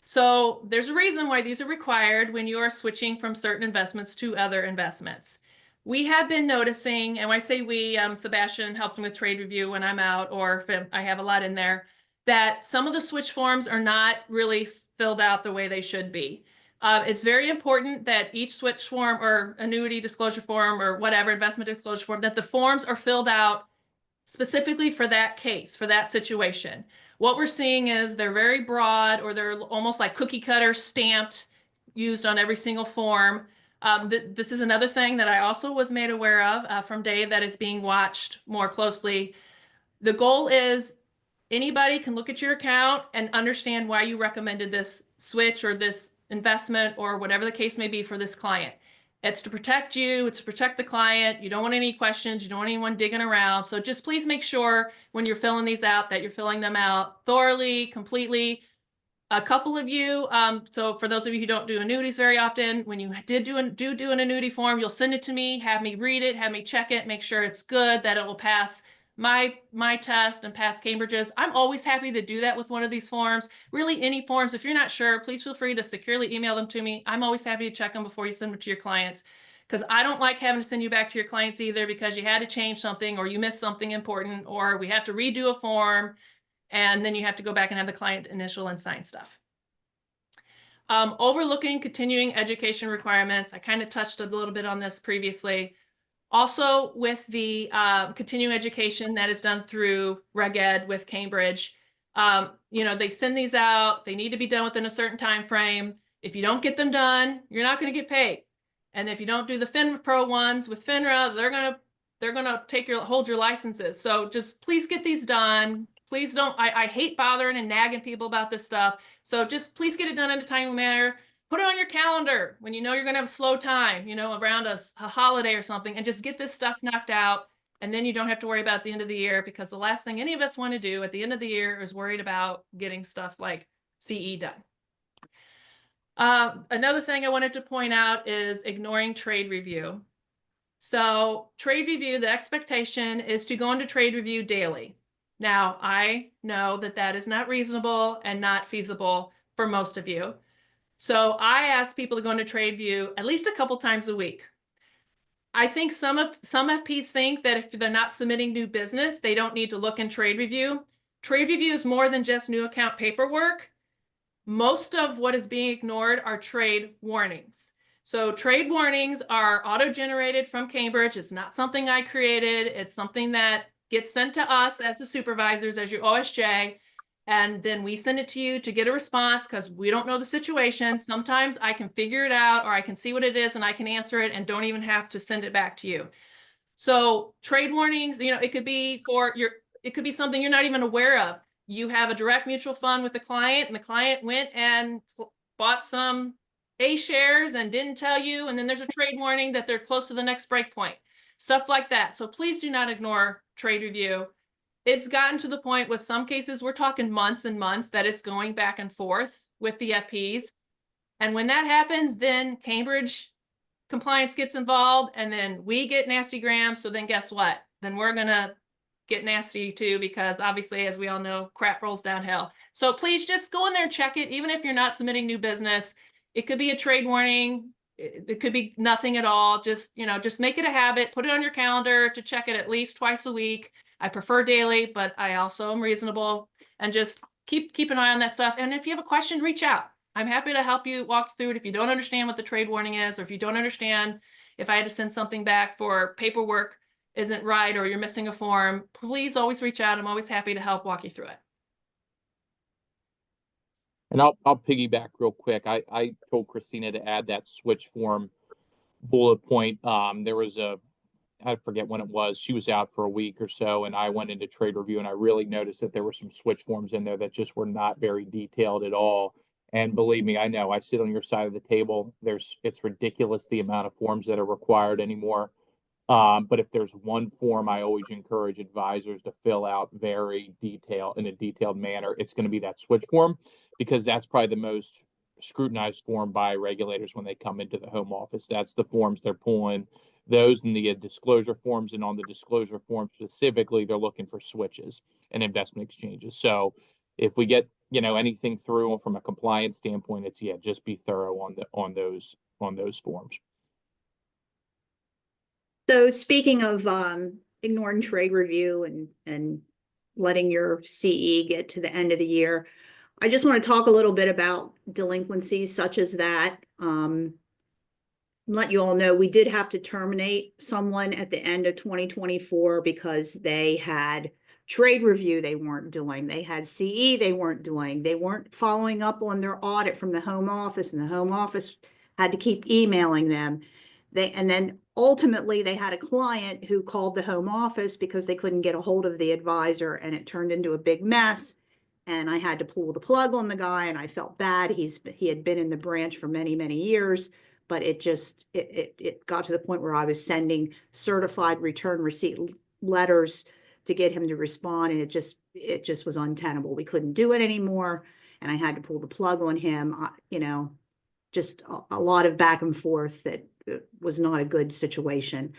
So there's a reason why these are required when you are switching from certain investments to other investments. We have been noticing, and when I say we, Sebastian helps me with trade review when I'm out, or if I have a lot in there, that some of the switch forms are not really filled out the way they should be. It's very important that each switch form or annuity disclosure form or whatever investment disclosure form, that the forms are filled out specifically for that case, for that situation. What we're seeing is they're very broad, or they're almost like cookie cutter stamped, used on every single form. This is another thing that I also was made aware of from Dave that is being watched more closely. The goal is anybody can look at your account and understand why you recommended this switch or this investment or whatever the case may be for this client. It's to protect you, it's to protect the client. You don't want any questions, you don't want anyone digging around. So just please make sure when you're filling these out that you're filling them out thoroughly, completely. A couple of you, so for those of you who don't do annuities very often, when you do an annuity form, you'll send it to me, have me read it, have me check it, make sure it's good, that it will pass my test and pass Cambridge's. I'm always happy to do that with one of these forms. Really, any forms, if you're not sure, please feel free to securely email them to me. I'm always happy to check them before you send them to your clients, because I don't like having to send you back to your clients either because you had to change something or you missed something important, or we have to redo a form and then you have to go back and have the client initial and sign stuff. Overlooking continuing education requirements. I kind of touched a little bit on this previously. Also, with the continuing education that is done through Reg Ed with Cambridge, they send these out. They need to be done within a certain time frame. If you don't get them done, you're not going to get paid. And if you don't do the FinPro ones with FINRA, they're gonna hold your licenses. So just please get these done. Please don't. I hate bothering and nagging people about this stuff. So just please get it done in a timely manner. Put it on your calendar when you know you're going to have a slow time, around a holiday or something, and just get this stuff knocked out. And then you don't have to worry about the end of the year, because the last thing any of us want to do at the end of the year is worried about getting stuff like CE done. Another thing I wanted to point out is ignoring trade review. So trade review, the expectation is to go into trade review daily. Now, I know that that is not reasonable and not feasible for most of you. So I ask people to go into trade review at least a couple times a week. I think some FPs think that if they're not submitting new business, they don't need to look in trade review. Trade review is more than just new account paperwork. Most of what is being ignored are trade warnings. So trade warnings are auto-generated from Cambridge. It's not something I created. It's something that gets sent to us as the supervisors, as your OSJ, and then we send it to you to get a response because we don't know the situation. Sometimes I can figure it out or I can see what it is and I can answer it and don't even have to send it back to you. So trade warnings, it could be it could be something you're not even aware of. You have a direct mutual fund with the client and the client went and bought some A shares and didn't tell you. And then there's a trade warning that they're close to the next break point, stuff like that. So please do not ignore trade review. It's gotten to the point with some cases, we're talking months and months that it's going back and forth with the FPs. And when that happens, then Cambridge compliance gets involved and then we get nasty grams. So then guess what? Then we're going to get nasty too, because obviously, as we all know, crap rolls downhill. So please just go in there and check it. Even if you're not submitting new business, it could be a trade warning. It could be nothing at all. Just make it a habit, put it on your calendar to check it at least twice a week. I prefer daily, but I also am reasonable, and just keep an eye on that stuff. And if you have a question, reach out. I'm happy to help you walk through it. If you don't understand what the trade warning is, or if you don't understand if I had to send something back for paperwork isn't right, or you're missing a form, please always reach out. I'm always happy to help walk you through it. And I'll piggyback real quick. I told Christina to add that switch form bullet point. There was I forget when it was, she was out for a week or so, and I went into trade review and I really noticed that there were some switch forms in there that just were not very detailed at all. And believe me, I know, I sit on your side of the table. It's ridiculous the amount of forms that are required anymore. But if there's one form I always encourage advisors to fill out in a detailed manner, it's going to be that switch form, because that's probably the most scrutinized form by regulators when they come into the home office. That's the forms they're pulling, those and the disclosure forms. And on the disclosure form specifically, they're looking for switches and investment exchanges. So if we get, anything through from a compliance standpoint, it's, just be thorough on those forms. So speaking of ignoring trade review and letting your CE get to the end of the year, I just want to talk a little bit about delinquencies such as that. Let you all know, we did have to terminate someone at the end of 2024 because they had trade review they weren't doing. They had CE they weren't doing. They weren't following up on their audit from the home office, and the home office had to keep emailing them. And then ultimately they had a client who called the home office because they couldn't get a hold of the advisor, and it turned into a big mess. And I had to pull the plug on the guy, and I felt bad. He had been in the branch for many, many years, but it got to the point where I was sending certified return receipt letters to get him to respond, and it just was untenable. We couldn't do it anymore, and I had to pull the plug on him. Just a lot of back and forth that was not a good situation.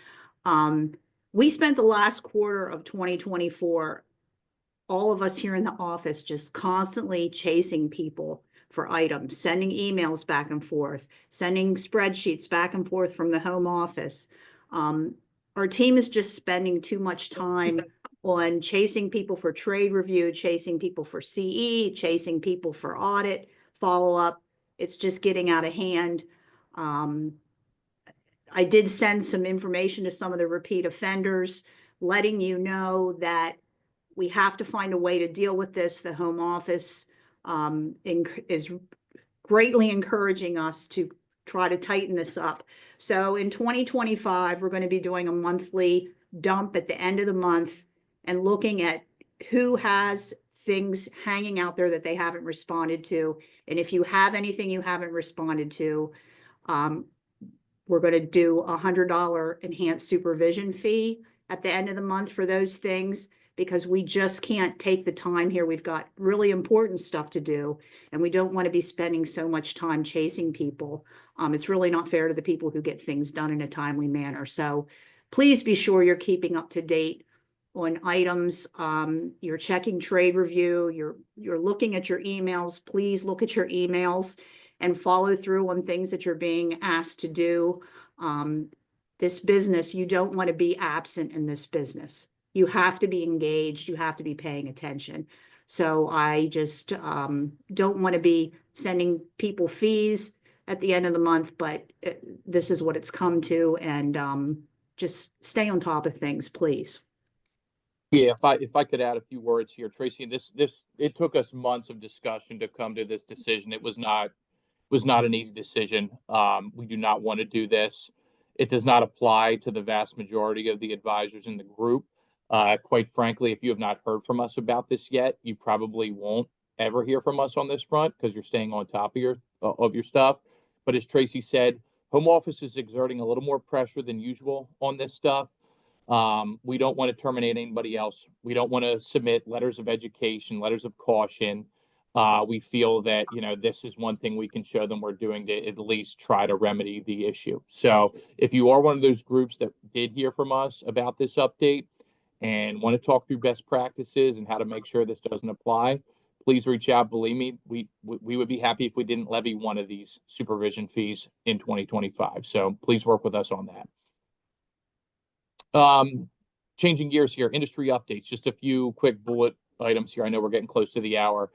We spent the last quarter of 2024, all of us here in the office, just constantly chasing people for items, sending emails back and forth, sending spreadsheets back and forth from the home office. Our team is just spending too much time on chasing people for trade review, chasing people for CE, chasing people for audit, follow-up. It's just getting out of hand. I did send some information to some of the repeat offenders, letting you know that we have to find a way to deal with this. The home office is greatly encouraging us to try to tighten this up. So in 2025, we're going to be doing a monthly dump at the end of the month and looking at who has things hanging out there that they haven't responded to. And if you have anything you haven't responded to, we're going to do a $100 enhanced supervision fee at the end of the month for those things, because we just can't take the time here. We've got really important stuff to do, and we don't want to be spending so much time chasing people. It's really not fair to the people who get things done in a timely manner. So please be sure you're keeping up to date on items. You're checking trade review, you're looking at your emails. Please look at your emails and follow through on things that you're being asked to do. This business, you don't want to be absent in this business. You have to be engaged. You have to be paying attention. So I just don't want to be sending people fees at the end of the month, but this is what it's come to, and just stay on top of things, please. Yeah, if I could add a few words here, Tracy, it took us months of discussion to come to this decision. It was not an easy decision. We do not want to do this. It does not apply to the vast majority of the advisors in the group. Quite frankly, if you have not heard from us about this yet, you probably won't ever hear from us on this front because you're staying on top of your stuff. But as Tracy said, home office is exerting a little more pressure than usual on this stuff. We don't want to terminate anybody else. We don't want to submit letters of education, letters of caution. We feel that, this is one thing we can show them we're doing to at least try to remedy the issue. So if you are one of those groups that did hear from us about this update and want to talk through best practices and how to make sure this doesn't apply, please reach out. Believe me, we would be happy if we didn't levy one of these supervision fees in 2025. So please work with us on that. Changing gears here, industry updates, just a few quick bullet items here. I know we're getting close to the hour.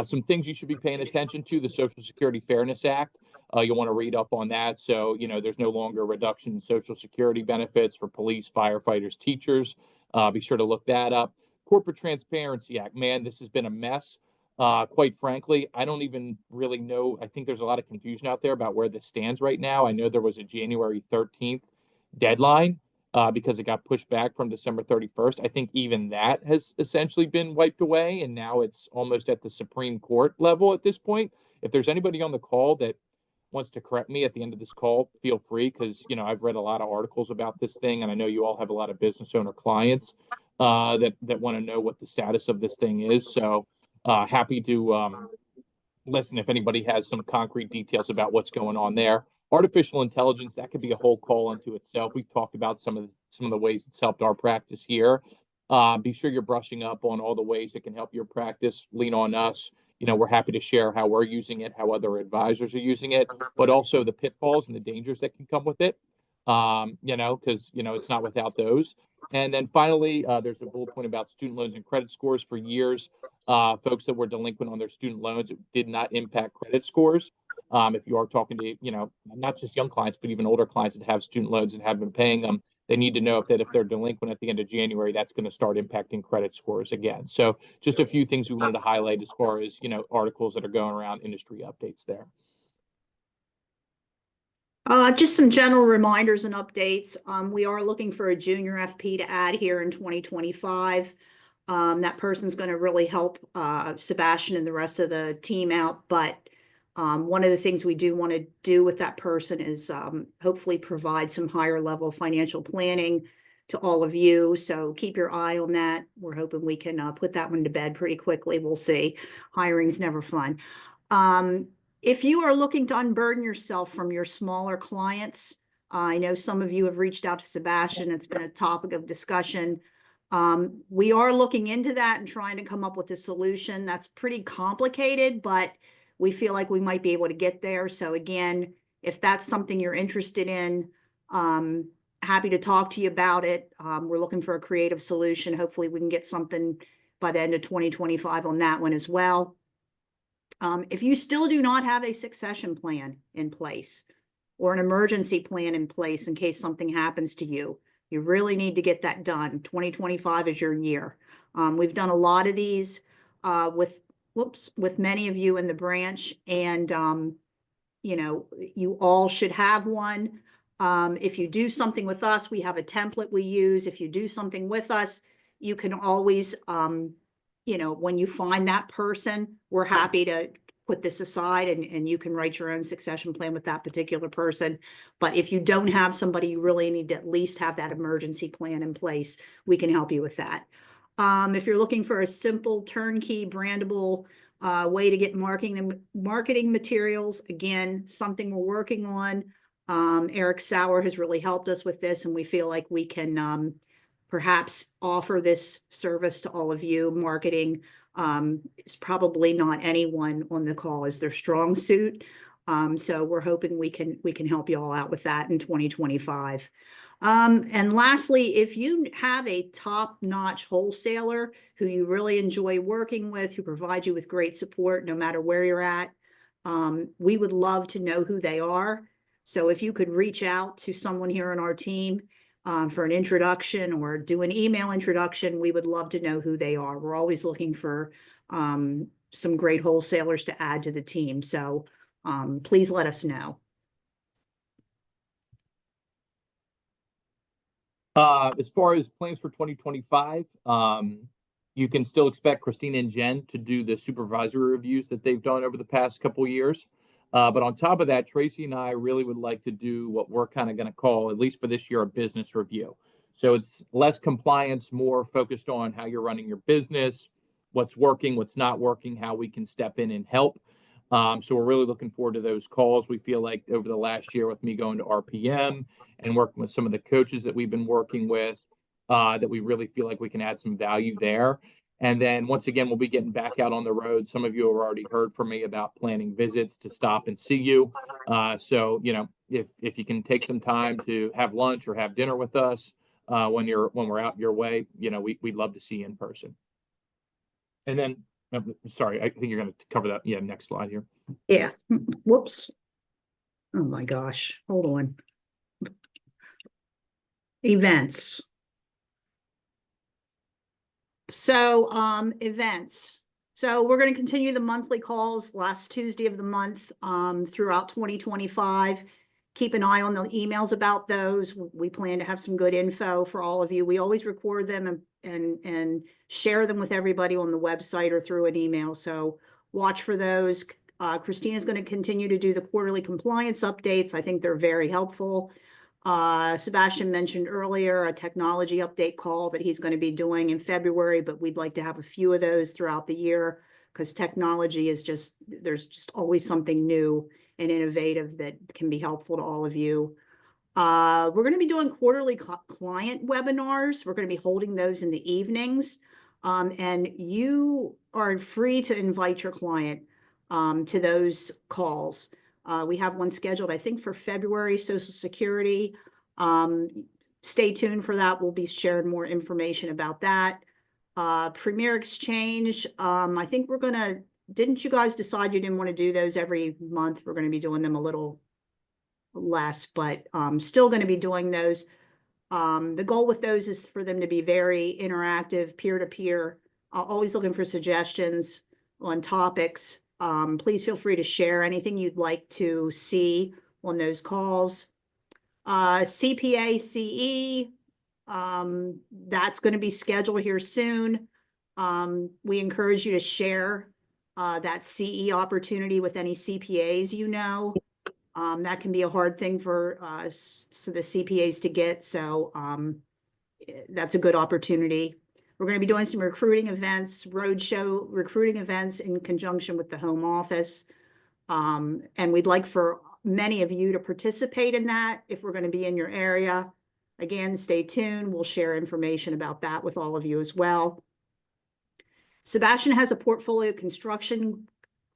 Some things you should be paying attention to: the Social Security Fairness Act. You'll want to read up on that. So, there's no longer a reduction in Social Security benefits for police, firefighters, teachers. Be sure to look that up. Corporate Transparency Act. Man, this has been a mess. Quite frankly, I don't even really know. I think there's a lot of confusion out there about where this stands right now. I know there was a January 13th deadline because it got pushed back from December 31st. I think even that has essentially been wiped away, and now it's almost at the Supreme Court level at this point. If there's anybody on the call that wants to correct me at the end of this call, feel free, because I've read a lot of articles about this thing, and I know you all have a lot of business owner clients that want to know what the status of this thing is. So happy to listen if anybody has some concrete details about what's going on there. Artificial intelligence, that could be a whole call unto itself. We've talked about some of the ways it's helped our practice here. Be sure you're brushing up on all the ways it can help your practice. Lean on us. We're happy to share how we're using it, how other advisors are using it, but also the pitfalls and the dangers that can come with it. Because it's not without those. And then finally, there's a bullet point about student loans and credit scores. For years, folks that were delinquent on their student loans, it did not impact credit scores. If you are talking to, not just young clients, but even older clients that have student loans and have been paying them, they need to know if they're delinquent at the end of January, that's going to start impacting credit scores again. So just a few things we wanted to highlight as far as, articles that are going around, industry updates there. Just some general reminders and updates. We are looking for a junior FP to add here in 2025. That person's going to really help Sebastian and the rest of the team out. But one of the things we do want to do with that person is hopefully provide some higher level financial planning to all of you. So keep your eye on that. We're hoping we can put that one to bed pretty quickly. We'll see. Hiring's never fun. If you are looking to unburden yourself from your smaller clients, I know some of you have reached out to Sebastian. It's been a topic of discussion. We are looking into that and trying to come up with a solution. That's pretty complicated, but we feel like we might be able to get there. So again, if that's something you're interested in, happy to talk to you about it. We're looking for a creative solution. Hopefully we can get something by the end of 2025 on that one as well. If you still do not have a succession plan in place or an emergency plan in place in case something happens to you, you really need to get that done. 2025 is your year. We've done a lot of these with many of you in the branch, and you all should have one. If you do something with us, we have a template we use. If you do something with us, you can always when you find that person, we're happy to put this aside and you can write your own succession plan with that particular person. But if you don't have somebody, you really need to at least have that emergency plan in place. We can help you with that. If you're looking for a simple turnkey brandable way to get marketing materials, again, something we're working on. Eric Sauer has really helped us with this, and we feel like we can perhaps offer this service to all of you. Marketing is probably not anyone on the call is their strong suit. So we're hoping we can help you all out with that in 2025. And lastly, if you have a top-notch wholesaler who you really enjoy working with, who provides you with great support no matter where you're at, we would love to know who they are. So if you could reach out to someone here on our team for an introduction or do an email introduction, we would love to know who they are. We're always looking for some great wholesalers to add to the team. So please let us know. As far as plans for 2025, you can still expect Christina and Jen to do the supervisory reviews that they've done over the past couple of years. But on top of that, Tracy and I really would like to do what we're kind of going to call, at least for this year, a business review. So it's less compliance, more focused on how you're running your business, what's working, what's not working, how we can step in and help. So we're really looking forward to those calls. We feel like over the last year with me going to RPM and working with some of the coaches that we've been working with, that we really feel like we can add some value there. And then once again, we'll be getting back out on the road. Some of you have already heard from me about planning visits to stop and see you. So, you know, if you can take some time to have lunch or have dinner with us when we're out your way, you know, we'd love to see you in person. And then, sorry, I think you're going to cover that. Yeah, next slide here. Yeah. Whoops. Oh my gosh. Hold on. Events. So, events. So we're going to continue the monthly calls last Tuesday of the month throughout 2025. Keep an eye on the emails about those. We plan to have some good info for all of you. We always record them and share them with everybody on the website or through an email. So watch for those. Christina's going to continue to do the quarterly compliance updates. I think they're very helpful. Sebastian mentioned earlier a technology update call that he's going to be doing in February, but we'd like to have a few of those throughout the year because technology is there's just always something new and innovative that can be helpful to all of you. We're going to be doing quarterly client webinars. We're going to be holding those in the evenings. And you are free to invite your client to those calls. We have one scheduled, I think, for February, Social Security. Stay tuned for that. We'll be sharing more information about that. Premier Exchange, I think we're going to, didn't you guys decide you didn't want to do those every month? We're going to be doing them a little less, but still going to be doing those. The goal with those is for them to be very interactive, peer-to-peer, always looking for suggestions on topics. Please feel free to share anything you'd like to see on those calls. CPA CE, that's going to be scheduled here soon. We encourage you to share that CE opportunity with any CPAs you know. That can be a hard thing for the CPAs to get, so that's a good opportunity. We're going to be doing some recruiting events, roadshow recruiting events in conjunction with the home office. And we'd like for many of you to participate in that if we're going to be in your area. Again, stay tuned. We'll share information about that with all of you as well. Sebastian has a portfolio construction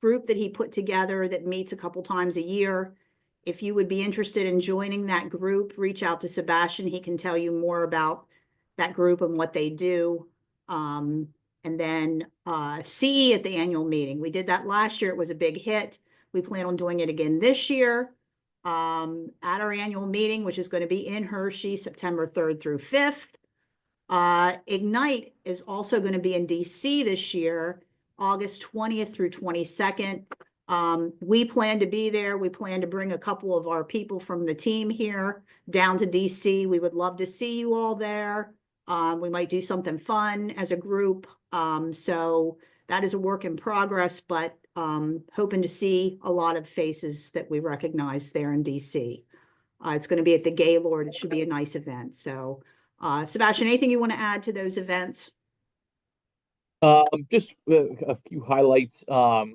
group that he put together that meets a couple times a year. If you would be interested in joining that group, reach out to Sebastian. He can tell you more about that group and what they do. And then CE at the annual meeting. We did that last year. It was a big hit. We plan on doing it again this year at our annual meeting, which is going to be in Hershey, September 3rd through 5th. Ignite is also going to be in DC this year, August 20th through 22nd. We plan to be there. We plan to bring a couple of our people from the team here down to DC. We would love to see you all there. We might do something fun as a group. So that is a work in progress, but hoping to see a lot of faces that we recognize there in DC. It's going to be at the Gaylord. It should be a nice event. So Sebastian, anything you want to add to those events? Just a few highlights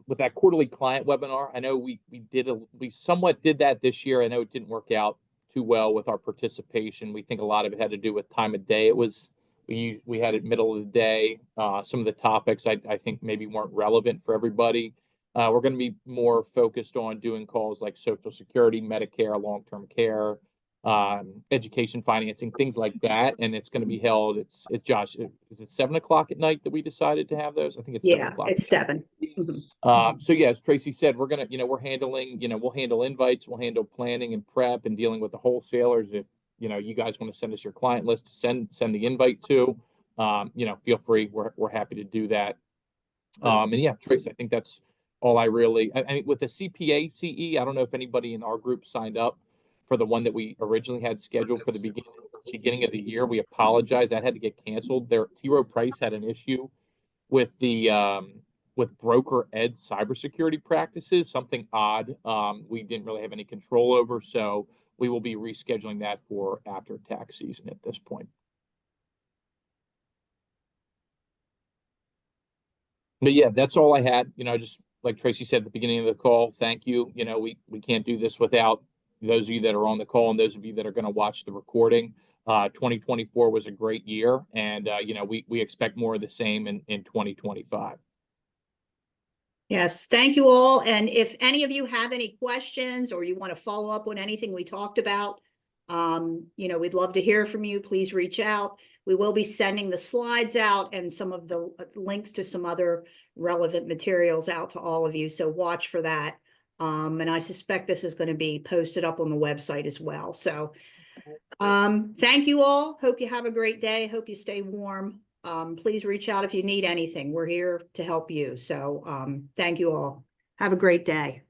with that quarterly client webinar. I know we somewhat did that this year. I know it didn't work out too well with our participation. We think a lot of it had to do with time of day. We had it middle of the day. Some of the topics I think maybe weren't relevant for everybody. We're going to be more focused on doing calls like Social Security, Medicare, long-term care, education financing, things like that. And it's going to be held. It's Josh, is it 7 o'clock at night that we decided to have those? I think it's 7 Yeah, o'clock. it's 7. Mhm. So yeah, as Tracy said, we're gonna, we're handling, we'll handle invites, we'll handle planning and prep and dealing with the wholesalers. If, you guys want to send us your client list to send the invite to, feel free. We're happy to do that. And yeah, Tracy, I think that's all I mean, with the CPA CE, I don't know if anybody in our group signed up for the one that we originally had scheduled for the beginning of the year. We apologize. That had to get canceled. T. Rowe Price had an issue with with broker Ed's cybersecurity practices, something odd. We didn't really have any control over, so we will be rescheduling that for after tax season at this point. But yeah, that's all I had. Just like Tracy said at the beginning of the call, thank you. We can't do this without those of you that are on the call and those of you that are going to watch the recording. 2024 was a great year, and we expect more of the same in 2025. Yes, thank you all. And if any of you have any questions or you want to follow up on anything we talked about, we'd love to hear from you. Please reach out. We will be sending the slides out and some of the links to some other relevant materials out to all of you. So watch for that. And I suspect this is going to be posted up on the website as well. So thank you all. Hope you have a great day. Hope you stay warm. Please reach out if you need anything. We're here to help you. So thank you all. Have a great day.